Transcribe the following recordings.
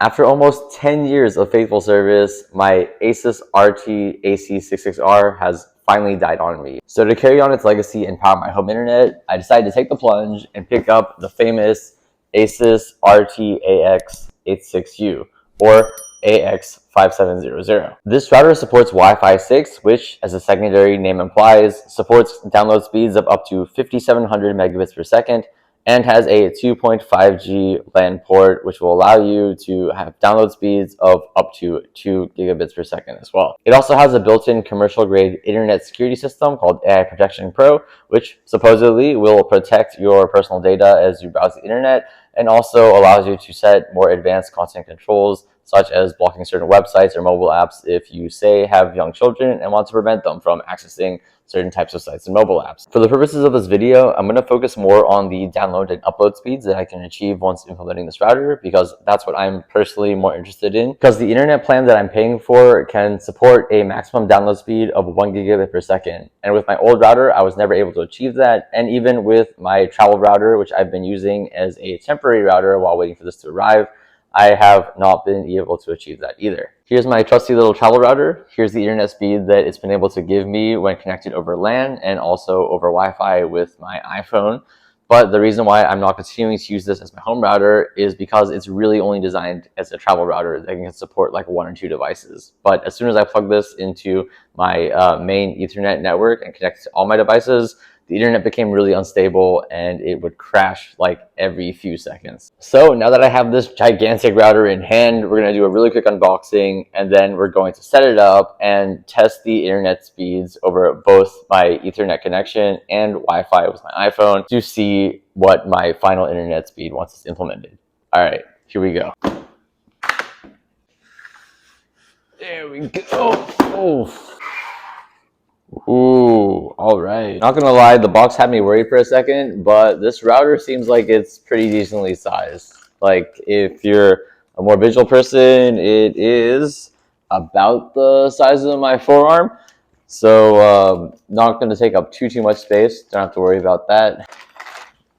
After almost 10 years of faithful service, my ASUS RT AC66R has finally died on me. So to carry on its legacy and power my home internet, I decided to take the plunge and pick up the famous ASUS RT AX86U, or AX5700. This router supports Wi-Fi 6, which, as the secondary name implies, supports download speeds of up to 5700 megabits per second, and has a 2.5G LAN port, which will allow you to have download speeds of up to 2 gigabits per second as well. It also has a built-in commercial-grade internet security system called AI Protection Pro, which supposedly will protect your personal data as you browse the internet, and also allows you to set more advanced content controls, such as blocking certain websites or mobile apps if you, say, have young children and want to prevent them from accessing certain types of sites and mobile apps. For the purposes of this video, I'm going to focus more on the download and upload speeds that I can achieve once implementing this router, because that's what I'm personally more interested in. Because the internet plan that I'm paying for can support a maximum download speed of 1 gigabit per second. And with my old router, I was never able to achieve that. And even with my travel router, which I've been using as a temporary router while waiting for this to arrive, I have not been able to achieve that either. Here's my trusty little travel router. Here's the internet speed that it's been able to give me when connected over LAN and also over Wi-Fi with my iPhone. But the reason why I'm not continuing to use this as my home router is because it's really only designed as a travel router that can support like 1 or 2 devices. But as soon as I plug this into my main Ethernet network and connect to all my devices, the internet became really unstable and it would crash like every few seconds. So now that I have this gigantic router in hand, we're going to do a really quick unboxing, and then we're going to set it up and test the internet speeds over both my Ethernet connection and Wi-Fi with my iPhone to see what my final internet speed once it's implemented. All right, here we go. There we go. Oh. Ooh, all right. Not gonna lie, the box had me worried for a second, but this router seems like it's pretty decently sized. Like, if you're a more visual person, it is about the size of my forearm. So, not gonna take up too much space. Don't have to worry about that.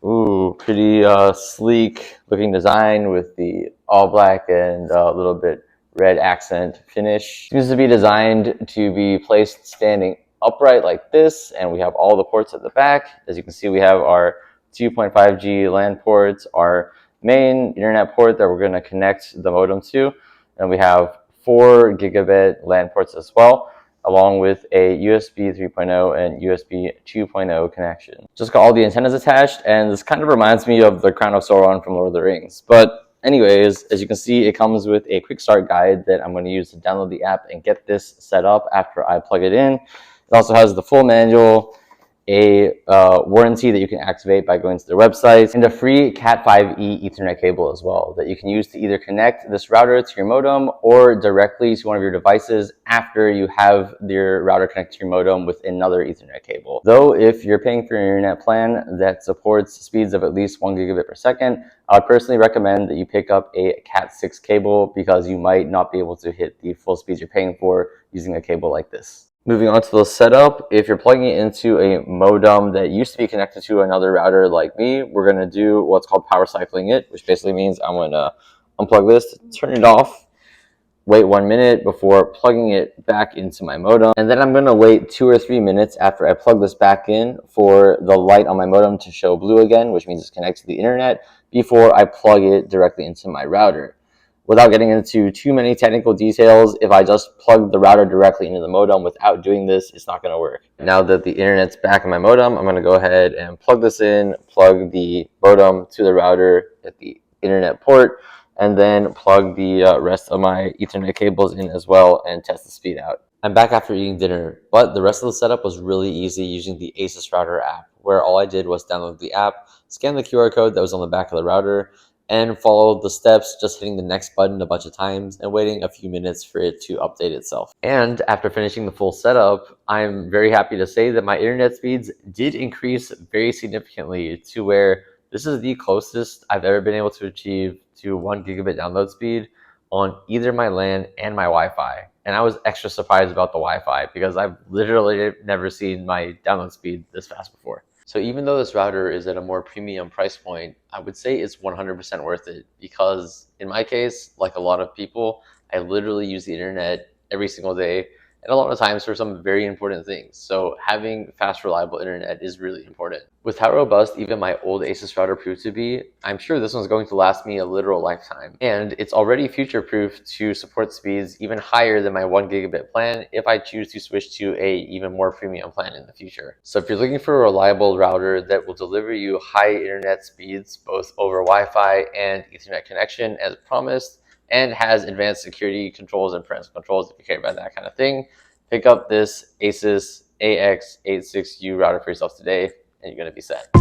Ooh, pretty sleek looking design with the all black and a little bit red accent finish. Seems to be designed to be placed standing upright like this, and we have all the ports at the back. As you can see, we have our 2.5G LAN ports, our main internet port that we're going to connect the modem to, and we have 4 gigabit LAN ports as well, along with a USB 3.0 and USB 2.0 connection. Just got all the antennas attached, and this kind of reminds me of the Crown of Sauron from Lord of the Rings. But anyways, as you can see, it comes with a quick start guide that I'm going to use to download the app and get this set up after I plug it in. It also has the full manual, a warranty that you can activate by going to their website, and a free Cat5e Ethernet cable as well that you can use to either connect this router to your modem or directly to one of your devices after you have your router connected to your modem with another Ethernet cable. Though if you're paying for an internet plan that supports speeds of at least 1 gigabit per second, I would personally recommend that you pick up a Cat6 cable, because you might not be able to hit the full speeds you're paying for using a cable like this. Moving on to the setup, if you're plugging it into a modem that used to be connected to another router like me, we're going to do what's called power cycling it, which basically means I'm going to unplug this, turn it off, wait 1 minute before plugging it back into my modem, and then I'm going to wait 2 or 3 minutes after I plug this back in for the light on my modem to show blue again, which means it's connected to the internet, before I plug it directly into my router. Without getting into too many technical details, if I just plug the router directly into the modem without doing this, it's not going to work. Now that the internet's back in my modem, I'm going to go ahead and plug this in, plug the modem to the router at the internet port, and then plug the rest of my Ethernet cables in as well and test the speed out. I'm back after eating dinner, but the rest of the setup was really easy using the ASUS Router app, where all I did was download the app, scan the QR code that was on the back of the router, and follow the steps, just hitting the next button a bunch of times and waiting a few minutes for it to update itself. And after finishing the full setup, I'm very happy to say that my internet speeds did increase very significantly to where this is the closest I've ever been able to achieve to 1 gigabit download speed on either my LAN and my Wi-Fi. And I was extra surprised about the Wi-Fi because I've literally never seen my download speed this fast before. So even though this router is at a more premium price point, I would say it's 100% worth it because in my case, like a lot of people, I literally use the internet every single day and a lot of times for some very important things. So having fast, reliable internet is really important. With how robust even my old ASUS router proved to be, I'm sure this one's going to last me a literal lifetime. And it's already future-proof to support speeds even higher than my 1 gigabit plan if I choose to switch to a even more premium plan in the future. So if you're looking for a reliable router that will deliver you high internet speeds, both over Wi-Fi and Ethernet connection as promised, and has advanced security controls and parental controls if you care about that kind of thing, pick up this ASUS AX86U router for yourself today, and you're going to be set.